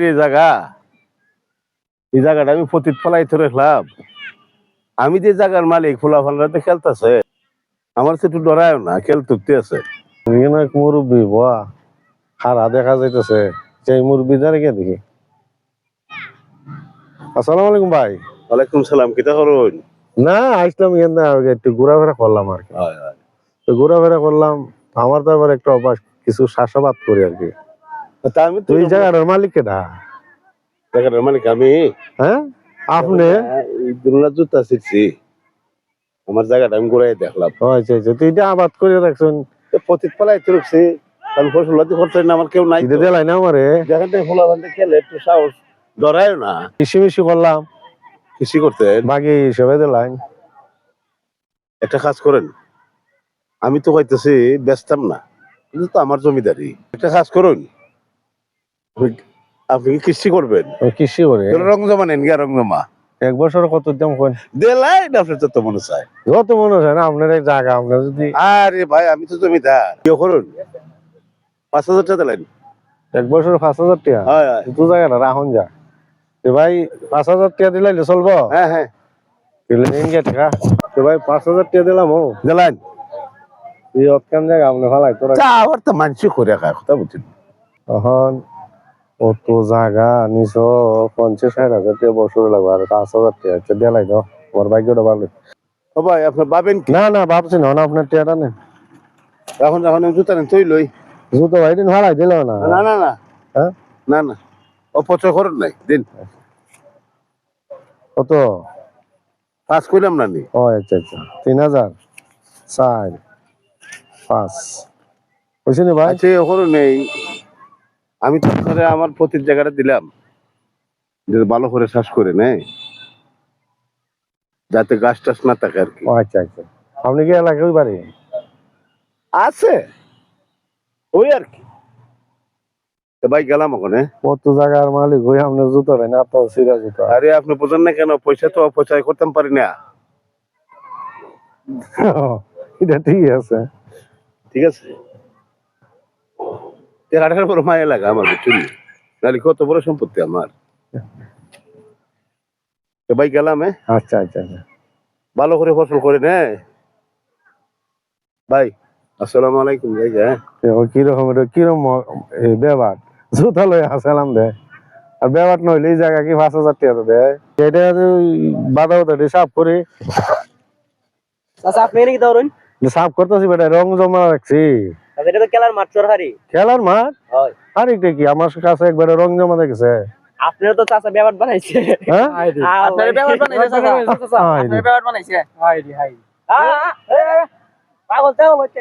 রে জায়গা, এই জায়গাটা আমি পতিত ফলাই তো রাখলাম। আমি যে জায়গার মালিক, ফোলা ফালরাতে খেলতেছে, আমার তো একটু ডরায় না, খেল তুকতে আছে। মুরব্বী বাহ খারা দেখা যাইতেছে, সেই মুরব্বী জানে কে দেখি। আসসালামু আলাইকুম ভাই। ওয়ালাইকুম সালাম, কিতা করুন? না আসলাম এখানে একটু ঘোরাফেরা করলাম আর কি। তো ঘোরাফেরা করলাম, আমার তো আবার একটা অভ্যাস, কিছু চাষাবাদ করি আর কি। তা আমি তো তুই জায়গাটার মালিক কেডা? জায়গাটার মালিক আমি। হ্যাঁ আপনি? এই দুর্না জুতা শিখছি, আমার জায়গাটা আমি ঘুরাই দেখলাম। আচ্ছা আচ্ছা, তুই এটা আবাদ করে রাখছেন? পতিত ফলাই তো রাখছি, আমি ফসলাতে করতে না, আমার কেউ নাই। এটা দেলাই না আমারে, যেখান থেকে ফোলা ফালতে খেলে একটু সাহস, ডরায় না। কৃষি মিশি করলাম, কৃষি করতেন, বাকি হিসেবে দিলাই। একটা কাজ করেন, আমি তো কইতেছি বেচতাম না, কিন্তু তো আমার জমিদারি। একটা কাজ করুন, আপনি কি কৃষি করবেন? কৃষি করে রং জমা নেন গিয়া, রং জমা এক বছর কত দাম কোন দেলাই না, আপনার যত মনে চায়। যত মনে হয় না আপনার এক জায়গা, আপনার যদি। আরে ভাই, আমি তো জমিদার। কেউ করুন 5,000 টাকা দিলেন। এক বছর 5,000 টাকা? হয় হয়, দু জায়গাটা রাখুন যা। তো ভাই 5,000 টাকা দিলাইলে চলবো? হ্যাঁ হ্যাঁ, দিলে নিন গে টাকা। তো ভাই 5,000 টাকা দিলাম। ও দিলেন। এই অতকান জায়গা আপনি ভালাই তোরা। তা আবার তো মানুষ করে খায়, কথা বুঝছেন। তখন অত জায়গা নিছ, 50-60 হাজার টাকা বছর লাগবে, আর 5,000 টাকা দিলাই দাও। আমার ভাগ্যটা ভালো। ও ভাই, আপনার ভাবেন কি? না না ভাবছি না, আপনার টাকাটা নেন। এখন যখন আমি জুতা নেন তুই লই। জুতো ভাই দিন ভাড়াই দিল না। না না না, হ্যাঁ না না, অপচয় করেন নাই, দিন। কত? কাজ করলাম না নি। ও আচ্ছা আচ্ছা, 3,000 4 5 বুঝছি না ভাই। আচ্ছা করুন নেই, আমি তো আপনারে আমার প্রতি জায়গাটা দিলাম, যে ভালো করে চাষ করে নেয়, যাতে গাছ টাছ না থাকে আর কি। ও আচ্ছা আচ্ছা, আপনি কি এলাকায় বাড়ি? আছে ওই আর কি। তো ভাই গেলাম ওখানে। কত জায়গার মালিক হই আপনার জুতো ভাই না, তো সিরা জুতো। আরে আপনি বোঝেন না কেন, পয়সা তো অপচয় করতে পারি না। এটা ঠিক আছে। ঠিক আছে, টাকাটার বড় মায়া লাগা আমার, বুঝছেন? নাহলে কত বড় সম্পত্তি আমার। তো ভাই গেলাম। আচ্ছা আচ্ছা আচ্ছা, ভালো করে ফসল করে নে ভাই। আসসালামু আলাইকুম ভাই। হ্যাঁ, কিরকম কিরকম ব্যবহার, জুতা লই আসলাম দে, আর ব্যবহার নইলে এই জায়গা কি 5,000 টাকা দেয়? এটা বাধা বাধা সাফ করি। আচ্ছা আপনি নাকি দৌড়ুন? সাফ করতেছি বেটা, রং জমা রাখছি। এটা তো খেলার মাঠ চরহারি। খেলার মাঠ? হয়। আর এটা কি আমার কাছে একবারে রং জমা দেখেছে। আপনার তো চাচা ব্যাপার বানাইছে। হ্যাঁ আপনার ব্যাপার বানাইছে চাচা। আপনার ব্যাপার বানাইছে। হাইরি হাইরি। পাগল তাও হচ্ছে।